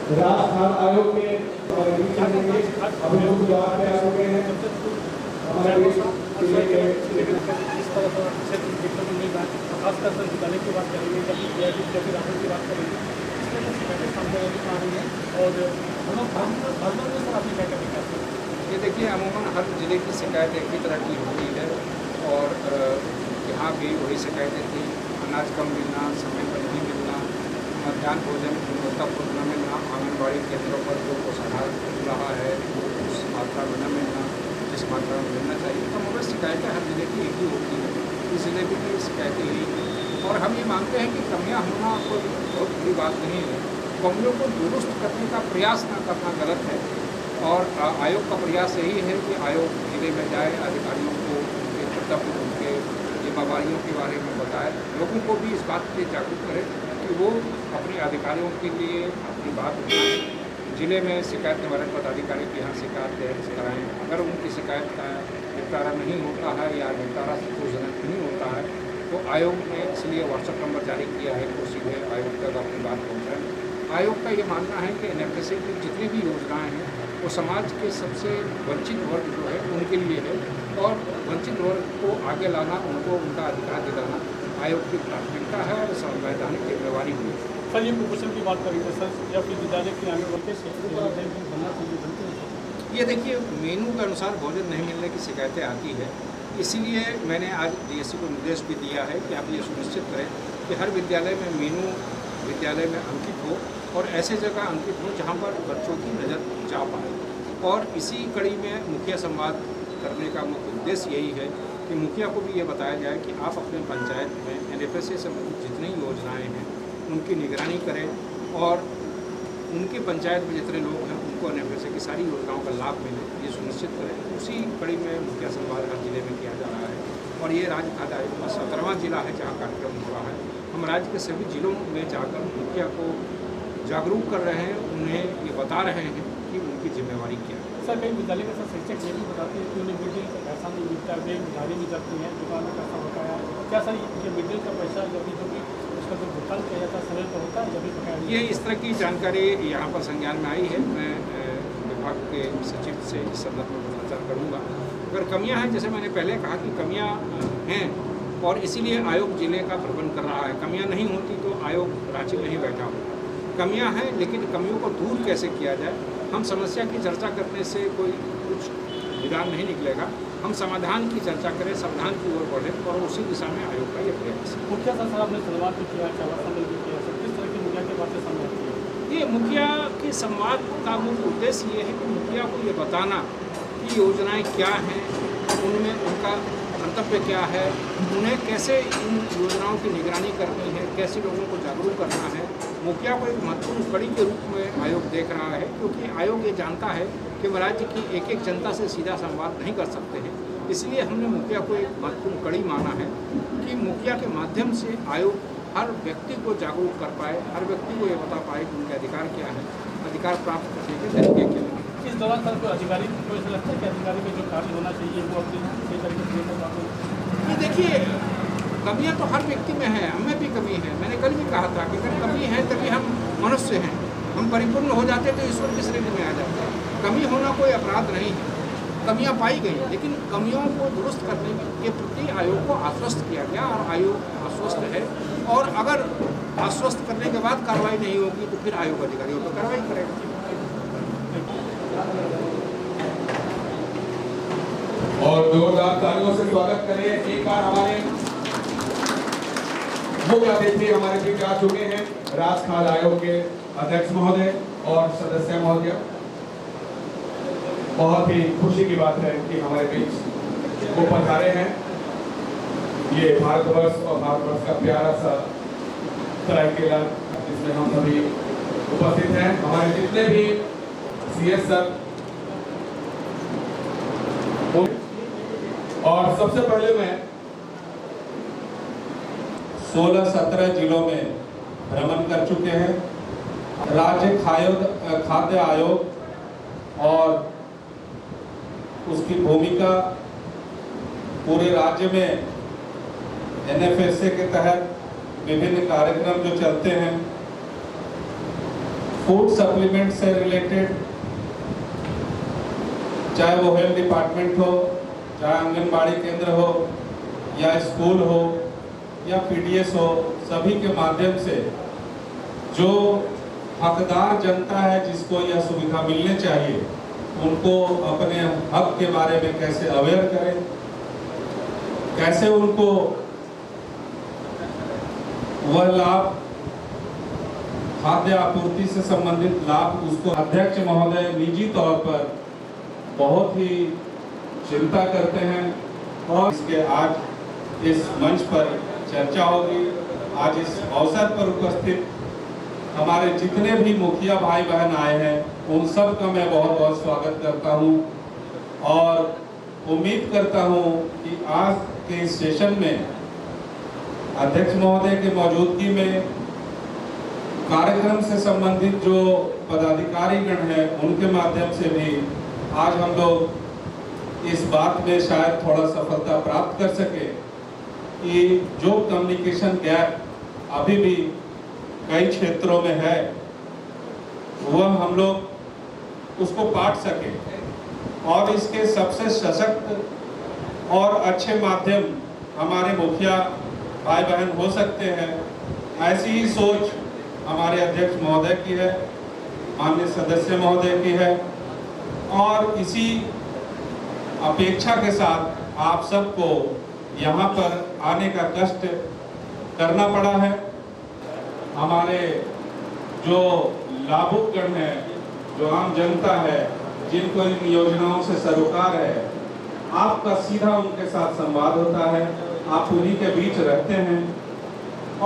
राजस्थान आयोग में अभियुक्त जवाब तैयार हो गए हैं। हमारे जिले के इस तरह का क्षेत्र देखने को मिल रहा है, खासकर से विद्यालय की बात करेंगे, जब राहुल की बात करेंगे, इसमें तो शिकायतें सामने आ रही हैं। और हम लोग भरमर में सर आपने क्या क्या देखा? ये देखिए, अमूमन हर जिले की शिकायत एक ही तरह की होती है और यहाँ भी वही शिकायतें थी। अनाज कम मिलना, समय पर नहीं मिलना, मध्याह्न भोजन गुणवत्तापूर्ण न मिलना, आंगनबाड़ी केंद्रों पर जो पोषाहार मिल रहा है उस मात्रा में न मिलना जिस मात्रा में मिलना चाहिए। तो मगर शिकायतें हर जिले की एक ही होती है, इस जिले की भी शिकायतें यही हैं। और हम ये मानते हैं कि कमियाँ होना कोई बहुत बड़ी बात नहीं है। कमियों को दुरुस्त करने का प्रयास न करना गलत है और आयोग का प्रयास यही है कि आयोग जिले में जाए, अधिकारियों को उनके कर्तव्य, उनके जिम्मेदारियों के बारे में बताए, लोगों को भी इस बात के लिए जागरूक करे कि वो अपने अधिकारियों के लिए अपनी बात उठाएं। जिले में शिकायत निवारण पदाधिकारी के यहाँ शिकायत दर्ज कराएँ। अगर उनकी शिकायत का निपटारा नहीं होता है या निपटारा संतोषजनक नहीं होता है तो आयोग ने इसलिए व्हाट्सएप नंबर जारी किया है कि सीधे आयोग तक अपनी बात पहुँचाएँ। आयोग का ये मानना है कि एनएफएसए की जितनी भी योजनाएँ हैं वो समाज के सबसे वंचित वर्ग जो है उनके लिए है और वंचित वर्ग को आगे लाना, उनको उनका अधिकार दिलाना आयोग की प्राथमिकता है और संवैधानिक जिम्मेवारी भी है। सर ये कुपोषण की बात करेंगे सर, या फिर विद्यालय के आगे बढ़ते बनना चाहिए? ये देखिए, मेनू के अनुसार भोजन नहीं मिलने की शिकायतें आती है, इसीलिए मैंने आज डीएससी को निर्देश भी दिया है कि आप ये सुनिश्चित करें कि हर विद्यालय में मेनू विद्यालय में अंकित हो और ऐसे जगह अंकित हो जहाँ पर बच्चों की नज़र जा पाए। और इसी कड़ी में मुखिया संवाद करने का मुख्य उद्देश्य यही है कि मुखिया को भी ये बताया जाए कि आप अपने पंचायत में एनएफएसए से संबंधित जितनी योजनाएं हैं उनकी निगरानी करें और उनकी पंचायत में जितने लोग हैं उनको एनएफएसए की सारी योजनाओं का लाभ मिले, ये सुनिश्चित करें। उसी कड़ी में मुखिया संवाद हर जिले में किया जा रहा है और ये राज्य खाद्य आयोग का 17वां जिला है जहाँ कार्यक्रम हो रहा है। हम राज्य के सभी जिलों में जाकर मुखिया को जागरूक कर रहे हैं, उन्हें ये बता रहे हैं कि उनकी जिम्मेवारी क्या है। सर कई विद्यालय में सर शिक्षक ये भी बताते हैं कि उन्हें मिड डे का पैसा नहीं मिलता, वे उधारी भी जाती हैं, दुकान में पैसा होता है। क्या सर ये मिड डे का पैसा जब भी उसका जो भुगतान किया जाता है समय पर होता है जब भी बकाया? ये इस तरह की जानकारी यहाँ पर संज्ञान में आई है। मैं विभाग के सचिव से इस संदर्भ में पत्राचार करूँगा। अगर कमियाँ हैं, जैसे मैंने पहले कहा कि कमियाँ हैं और इसीलिए आयोग जिले का प्रबंध कर रहा है। कमियाँ नहीं होती तो आयोग रांची में ही बैठा होता। कमियां हैं, लेकिन कमियों को दूर कैसे किया जाए, हम समस्या की चर्चा करने से कोई कुछ विधान नहीं निकलेगा। हम समाधान की चर्चा करें, समाधान की ओर बढ़ें और उसी दिशा में आयोग का ये प्रयास है। मुखिया सर आपने संवाद भी किया, भी किया, किस तरह की मुखिया की बातें सामने आती है? ये मुखिया के संवाद का मुख्य उद्देश्य ये है कि मुखिया को ये बताना कि योजनाएँ क्या हैं, उनमें उनका कर्तव्य क्या है, उन्हें कैसे इन योजनाओं की निगरानी करनी है, कैसे लोगों को जागरूक करना है। मुखिया को एक महत्वपूर्ण कड़ी के रूप में आयोग देख रहा है, क्योंकि आयोग ये जानता है कि हम राज्य की एक एक जनता से सीधा संवाद नहीं कर सकते हैं। इसलिए हमने मुखिया को एक महत्वपूर्ण कड़ी माना है कि मुखिया के माध्यम से आयोग हर व्यक्ति को जागरूक कर पाए, हर व्यक्ति को ये बता पाए कि उनके अधिकार क्या है, अधिकार प्राप्त करने के तरीके क्या हैं। इस दौरान सर कोई अधिकारी को ऐसा लगता है कि अधिकारी में जो कार्य होना चाहिए वो अपनी सही तरीके से ये देखिए, कमियां तो हर व्यक्ति में है, हमें भी कमी है। मैंने कल भी कहा था कि अगर कमी है तभी हम मनुष्य हैं, हम परिपूर्ण हो जाते तो ईश्वर की श्रेणी में आ जाते हैं। कमी होना कोई अपराध नहीं है। कमियां पाई गई, लेकिन कमियों को दुरुस्त करने के प्रति आयोग को आश्वस्त किया गया और आयोग आश्वस्त है। और अगर आश्वस्त करने के बाद कार्रवाई नहीं होगी तो फिर आयोग अधिकारियों पर कार्रवाई करेगा। और जोरदार तालियों से स्वागत करें एक बार हमारे मुख्य अतिथि हमारे बीच आ चुके हैं, राजस्थान आयोग के अध्यक्ष महोदय और सदस्य महोदय। बहुत ही खुशी की बात है कि हमारे बीच वो पधारे हैं। ये भारतवर्ष और भारतवर्ष का प्यारा सा सरायकेला जिसमें हम सभी उपस्थित हैं, हमारे जितने भी सीएस सर। और सबसे पहले मैं 16-17 जिलों में भ्रमण कर चुके हैं। राज्य खाद्य आयोग और उसकी भूमिका पूरे राज्य में एनएफएसए के तहत विभिन्न कार्यक्रम जो चलते हैं, फूड सप्लीमेंट से रिलेटेड, चाहे वो हेल्थ डिपार्टमेंट हो, चाहे आंगनबाड़ी केंद्र हो, या स्कूल हो, या पीडीएस हो, सभी के माध्यम से जो हकदार जनता है जिसको यह सुविधा मिलने चाहिए, उनको अपने हक के बारे में कैसे अवेयर करें, कैसे उनको वह लाभ, खाद्य आपूर्ति से संबंधित लाभ, उसको अध्यक्ष महोदय निजी तौर पर बहुत ही चिंता करते हैं और इसके आज इस मंच पर चर्चा होगी। आज इस अवसर पर उपस्थित हमारे जितने भी मुखिया भाई बहन आए हैं, उन सब का मैं बहुत बहुत स्वागत करता हूं और उम्मीद करता हूं कि आज के इस सेशन में अध्यक्ष महोदय की मौजूदगी में कार्यक्रम से संबंधित जो पदाधिकारी गण हैं, उनके माध्यम से भी आज हम लोग इस बात में शायद थोड़ा सफलता प्राप्त कर सके कि जो कम्युनिकेशन गैप अभी भी कई क्षेत्रों में है, वह हम लोग उसको पाट सके और इसके सबसे सशक्त और अच्छे माध्यम हमारे मुखिया भाई बहन हो सकते हैं। ऐसी ही सोच हमारे अध्यक्ष महोदय की है, माननीय सदस्य महोदय की है और इसी अपेक्षा के साथ आप सबको यहाँ पर आने का कष्ट करना पड़ा है। हमारे जो लाभुक गण हैं, जो आम जनता है, जिनको इन योजनाओं से सरोकार है, आपका सीधा उनके साथ संवाद होता है, आप उन्हीं के बीच रहते हैं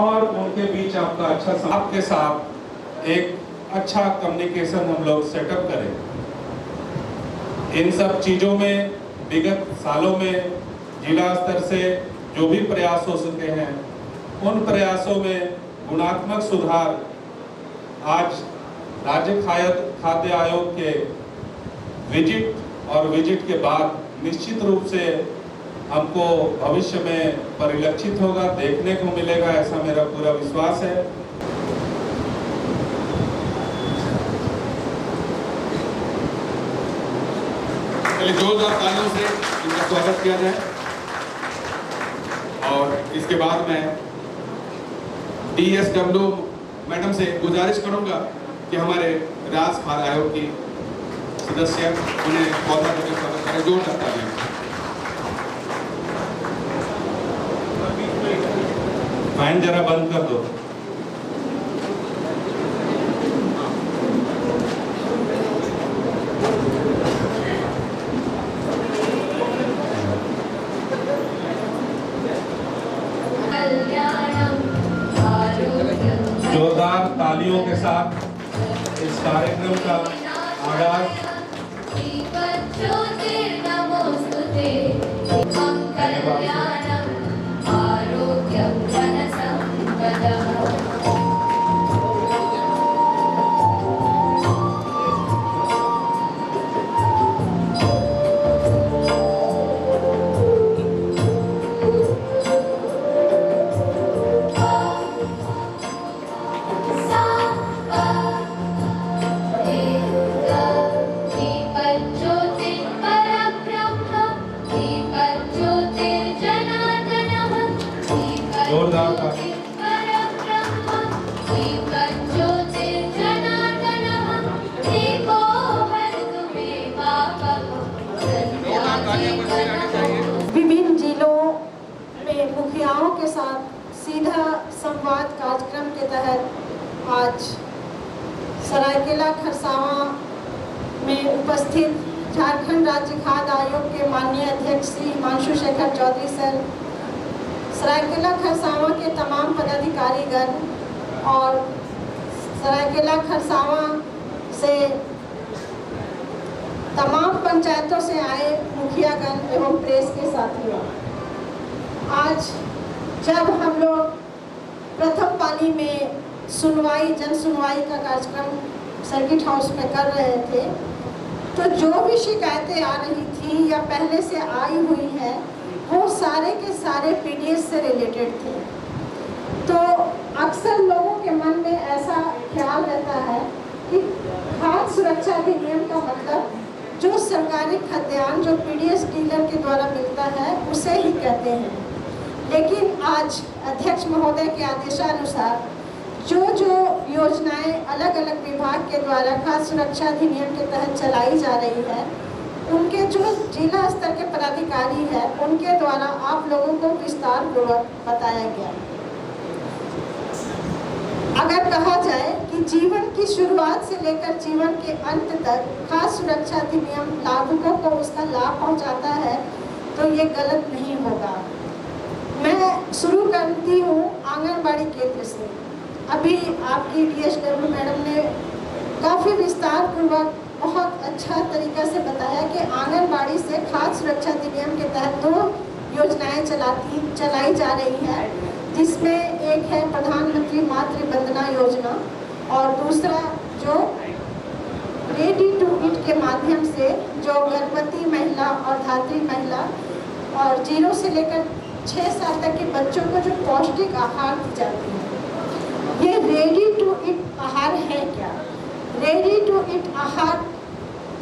और उनके बीच आपका अच्छा आपके साथ एक अच्छा कम्युनिकेशन हम लोग सेटअप करें। इन सब चीज़ों में विगत सालों में जिला स्तर से जो भी प्रयास हो सके हैं, उन प्रयासों में गुणात्मक सुधार आज राज्य खाद्य आयोग के विजिट के बाद निश्चित रूप से हमको भविष्य में परिलक्षित होगा, देखने को मिलेगा, ऐसा मेरा पूरा विश्वास है। पहले जोरदार तालियों से इनका स्वागत किया जाए और इसके बाद मैं DSW मैडम से गुजारिश करूंगा कि हमारे राज्य खाद्य आयोग की सदस्य उन्हें पौधा देकर स्वागत करें। जोरदार तालियां। फैन जरा बंद कर दो। जोरदार तालियों के साथ इस कार्यक्रम का आगाज जोरदार ताली। विभिन्न जिलों में मुखियाओं के साथ सीधा संवाद कार्यक्रम के तहत आज सरायकेला खरसावां में उपस्थित झारखंड राज्य खाद्य आयोग के माननीय अध्यक्ष श्री हिमांशु शेखर चौधरी सर, सरायकेला खरसावां के तमाम पदाधिकारीगण और सरायकेला खरसावां से तमाम पंचायतों से आए मुखियागण एवं प्रेस के साथियों, आज जब हम लोग प्रथम पाली में जन सुनवाई का कार्यक्रम सर्किट हाउस में कर रहे थे, तो जो भी शिकायतें आ रही थी या पहले से आई हुई है, वो सारे के सारे पीडीएस से रिलेटेड थे। तो अक्सर लोगों के मन में ऐसा ख्याल रहता है कि खाद्य सुरक्षा अधिनियम का मतलब जो सरकारी खाद्यान्न जो पीडीएस डीलर के द्वारा मिलता है उसे ही कहते हैं। लेकिन आज अध्यक्ष महोदय के आदेशानुसार जो योजनाएं अलग अलग विभाग के द्वारा खाद्य सुरक्षा अधिनियम के तहत चलाई जा रही है, उनके जो जिला स्तर के पदाधिकारी हैं उनके द्वारा आप लोगों को विस्तार पूर्वक बताया गया। अगर कहा जाए कि जीवन की शुरुआत से लेकर जीवन के अंत तक खाद्य सुरक्षा अधिनियम लाभुकों को उसका लाभ पहुंचाता है तो ये गलत नहीं होगा। मैं शुरू करती हूँ आंगनबाड़ी केंद्र से। अभी आपकी DSW मैडम ने काफ़ी विस्तार पूर्वक बहुत अच्छा तरीका से बताया कि आंगनबाड़ी से खाद्य सुरक्षा अधिनियम के तहत 2 योजनाएं चलाई जा रही हैं, जिसमें एक है प्रधानमंत्री मातृ वंदना योजना और दूसरा जो रेडी टू ईट के माध्यम से जो गर्भवती महिला और धात्री महिला और 0 से लेकर 6 साल तक के बच्चों को जो पौष्टिक आहार दी जाती है। ये रेडी टू ईट आहार है क्या? रेडी टू ईट आहार,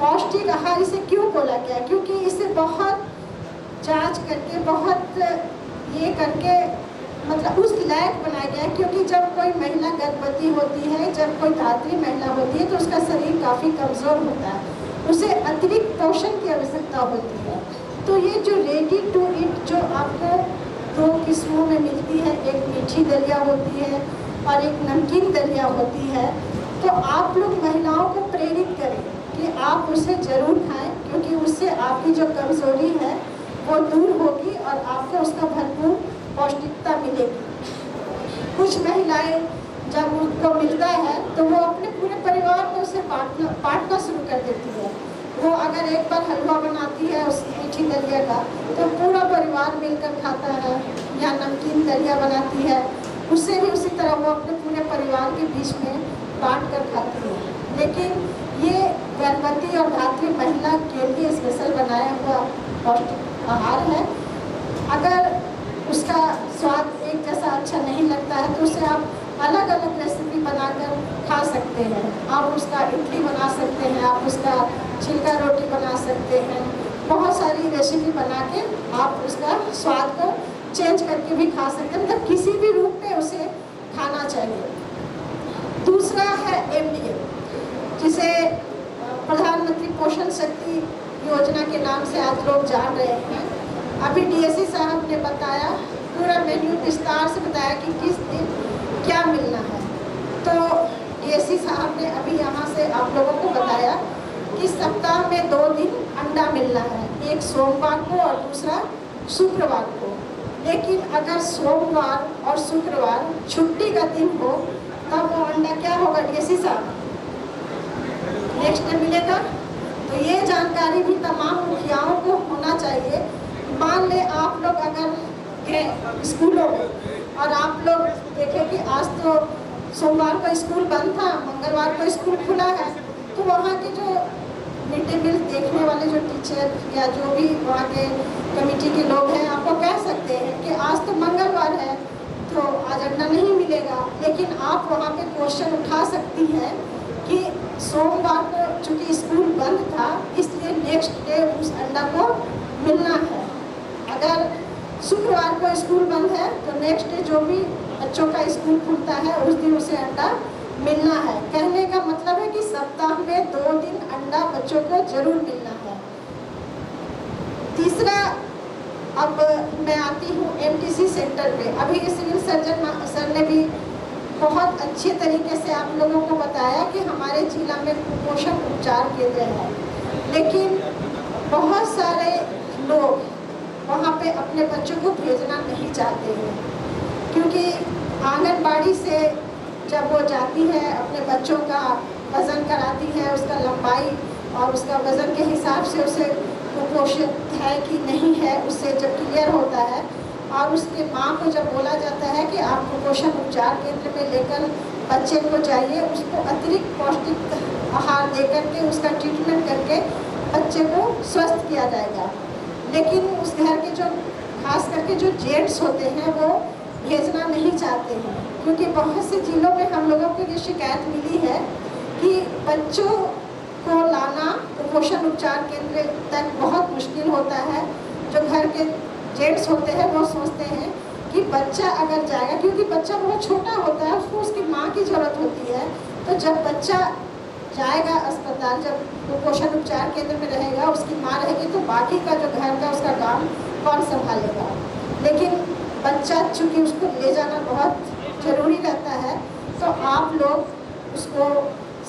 पौष्टिक आहार इसे क्यों बोला गया? क्योंकि इसे बहुत जांच करके, बहुत ये करके मतलब उस लायक बनाया गया। क्योंकि जब कोई महिला गर्भवती होती है, जब कोई धात्री महिला होती है तो उसका शरीर काफ़ी कमज़ोर होता है, उसे अतिरिक्त पोषण की आवश्यकता होती है। तो ये जो रेडी टू ईट जो आपको 2 किस्मों में मिलती है, एक मीठी दलिया होती है और एक नमकीन दलिया होती है, तो आप लोग महिलाओं को प्रेरित करें कि आप उसे ज़रूर खाएं, क्योंकि उससे आपकी जो कमज़ोरी है वो दूर होगी और आपको उसका भरपूर पौष्टिकता मिलेगी। कुछ महिलाएं जब उनको मिलता है तो वो अपने पूरे परिवार को उसे बांटना शुरू कर देती है। वो अगर एक बार हलवा बनाती है उस मीठी दलिया का तो पूरा परिवार मिलकर खाता है, या नमकीन दलिया बनाती है उससे भी उसी तरह वो अपने पूरे परिवार के बीच में बांट कर खाती है। लेकिन ये गर्भवती और धात्री महिला के लिए स्पेशल बनाया हुआ पौष्टिक आहार है। अगर उसका स्वाद एक जैसा अच्छा नहीं लगता है तो उसे आप अलग अलग रेसिपी बनाकर खा सकते हैं। आप उसका इडली बना सकते हैं, आप उसका छिलका रोटी बना सकते हैं, बहुत सारी रेसिपी बना के आप उसका स्वाद को चेंज करके भी खा सकते हैं। मतलब किसी भी रूप में उसे खाना चाहिए। दूसरा है MDM, जिसे प्रधानमंत्री पोषण शक्ति योजना के नाम से आज लोग जान रहे हैं। अभी DSC साहब ने बताया, पूरा मेन्यू विस्तार से बताया कि किस दिन क्या मिलना है। तो DSC साहब ने अभी यहाँ से आप लोगों को बताया कि सप्ताह में 2 दिन अंडा मिलना है, एक सोमवार को और दूसरा शुक्रवार को। लेकिन अगर सोमवार और शुक्रवार छुट्टी का दिन हो तब वो अंडा क्या होगा DSC साहब? नेक्स्ट डे मिलेगा। तो ये जानकारी भी तमाम मुखियाओं को होना चाहिए। मान ले आप लोग अगर गए स्कूलों में और आप लोग देखें कि आज तो सोमवार को स्कूल बंद था, मंगलवार को स्कूल खुला है, तो वहाँ के जो मिड डे मील देखने वाले जो टीचर या जो भी वहाँ के कमेटी के लोग हैं आपको कह सकते हैं कि आज तो मंगलवार है तो आज अंडा नहीं मिलेगा। लेकिन आप वहाँ पे क्वेश्चन उठा सकती हैं कि सोमवार को चूँकि स्कूल बंद था इसलिए नेक्स्ट डे उस अंडा को मिलना है। अगर शुक्रवार को स्कूल बंद है तो नेक्स्ट डे जो भी बच्चों का स्कूल खुलता है उस दिन उसे अंडा मिलना है। कहने का मतलब है कि सप्ताह में 2 दिन अंडा बच्चों को जरूर मिलना है। तीसरा, अब मैं आती हूँ MTC सेंटर पे। अभी सिविल सर्जन सर ने भी बहुत अच्छे तरीके से आप लोगों को बताया कि हमारे जिला में कुपोषण उपचार केंद्र है, लेकिन बहुत सारे लोग वहाँ पे अपने बच्चों को भेजना नहीं चाहते हैं, क्योंकि आंगनबाड़ी से जब वो जाती है अपने बच्चों का वज़न कराती है, उसका लंबाई और उसका वज़न के हिसाब से उसे कुपोषित है कि नहीं है उससे जब क्लियर होता है, और उसके माँ को जब बोला जाता है कि आप कुपोषण उपचार केंद्र में लेकर बच्चे को जाइए, उसको अतिरिक्त पौष्टिक आहार दे करके उसका ट्रीटमेंट करके बच्चे को स्वस्थ किया जाएगा। लेकिन उस घर के जो खास करके जो जेंट्स होते हैं वो भेजना नहीं चाहते हैं, क्योंकि बहुत से जिलों में हम लोगों को ये शिकायत मिली है कि बच्चों उसको लाना कुपोषण उपचार केंद्र तक बहुत मुश्किल होता है। जो घर के जेंट्स होते हैं वो सोचते हैं कि बच्चा अगर जाएगा, क्योंकि बच्चा बहुत छोटा होता है, उसको उसकी माँ की ज़रूरत होती है। तो जब बच्चा जाएगा अस्पताल, जब कुपोषण उपचार केंद्र में रहेगा, उसकी माँ रहेगी, तो बाकी का जो घर का उसका काम कौन संभालेगा। लेकिन बच्चा चूँकि उसको ले जाना बहुत ज़रूरी रहता है, तो आप लोग उसको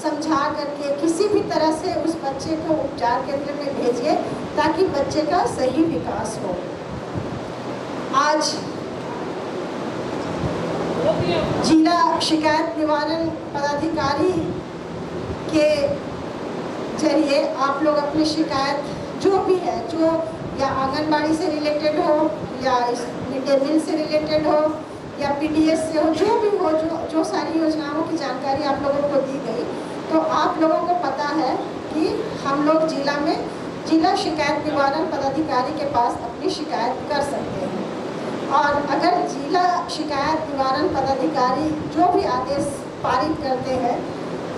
समझा करके किसी भी तरह से उस बच्चे को उपचार केंद्र में भेजिए ताकि बच्चे का सही विकास हो। आज जिला शिकायत निवारण पदाधिकारी के जरिए आप लोग अपनी शिकायत जो भी है, जो या आंगनबाड़ी से रिलेटेड हो या इस मिड डे मील से रिलेटेड हो या पीडीएस से हो, जो भी हो, जो सारी योजनाओं की जानकारी आप लोगों को दी गई, तो आप लोगों को पता है कि हम लोग जिला में जिला शिकायत निवारण पदाधिकारी के पास अपनी शिकायत कर सकते हैं। और अगर जिला शिकायत निवारण पदाधिकारी जो भी आदेश पारित करते हैं,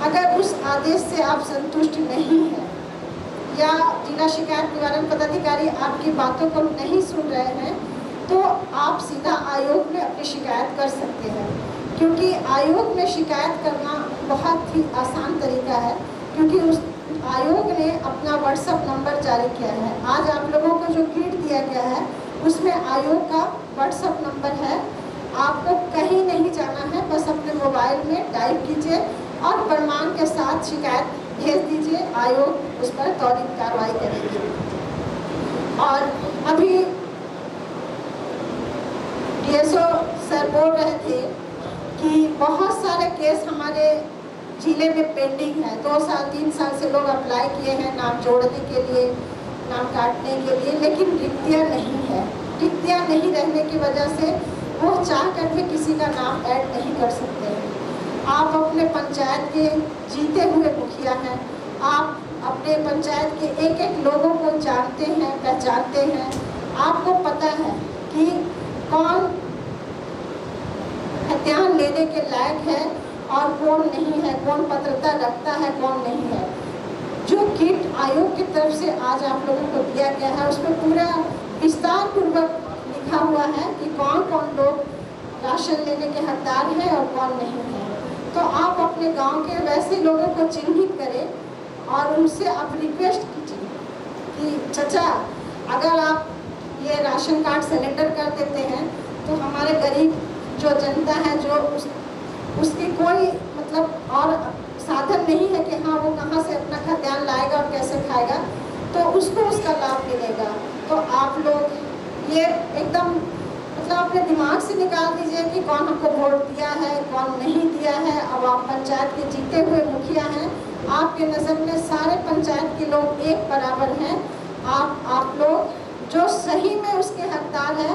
अगर उस आदेश से आप संतुष्ट नहीं हैं या जिला शिकायत निवारण पदाधिकारी आपकी बातों को नहीं सुन रहे हैं, तो आप सीधा आयोग में अपनी शिकायत कर सकते हैं। क्योंकि आयोग में शिकायत करना बहुत ही आसान तरीका है, क्योंकि उस आयोग ने अपना व्हाट्सएप नंबर जारी किया है। आज आप लोगों को जो किट दिया गया है उसमें आयोग का व्हाट्सएप नंबर है। आपको कहीं नहीं जाना है, बस अपने मोबाइल में टाइप कीजिए और प्रमाण के साथ शिकायत भेज दीजिए, आयोग उस पर त्वरित कार्रवाई करेगी। और अभी डीएसओ सर बोल रहे थे कि बहुत सारे केस हमारे जिले में पेंडिंग है। 2 साल 3 साल से लोग अप्लाई किए हैं नाम जोड़ने के लिए, नाम काटने के लिए, लेकिन रिक्तियाँ नहीं है। रिक्तियाँ नहीं रहने की वजह से वो चाह कर भी किसी का नाम ऐड नहीं कर सकते हैं। आप अपने पंचायत के जीते हुए मुखिया हैं, आप अपने पंचायत के एक एक लोगों को जानते हैं, पहचानते हैं। आपको पता है कि कौन ध्यान लेने के लायक है और कौन नहीं है, कौन पात्रता रखता है, कौन नहीं है। जो किट आयोग की तरफ से आज आप लोगों को दिया गया है उसमें पूरा विस्तार पूर्वक लिखा हुआ है कि कौन कौन लोग राशन लेने के हकदार हैं और कौन नहीं है। तो आप अपने गांव के वैसे लोगों को चिन्हित करें और उनसे आप रिक्वेस्ट कीजिए कि चाचा, अगर आप ये राशन कार्ड सिलेंडर कर देते हैं तो हमारे गरीब जो जनता है, जो उसकी कोई मतलब और साधन नहीं है कि हाँ वो कहाँ से अपना खाद्यान्न लाएगा और कैसे खाएगा, तो उसको उसका लाभ मिलेगा। तो आप लोग ये एकदम मतलब अपने दिमाग से निकाल दीजिए कि कौन हमको वोट दिया है, कौन नहीं दिया है। अब आप पंचायत के जीते हुए मुखिया हैं, आपके नज़र में सारे पंचायत के लोग एक बराबर हैं। आप लोग जो सही में उसके हकदार है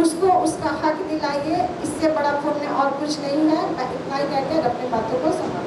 उसको उसका हक दिलाइए। इससे बड़ा पुण्य और कुछ नहीं है। मैं इतना ही कहकर अपनी बातों को समाप्त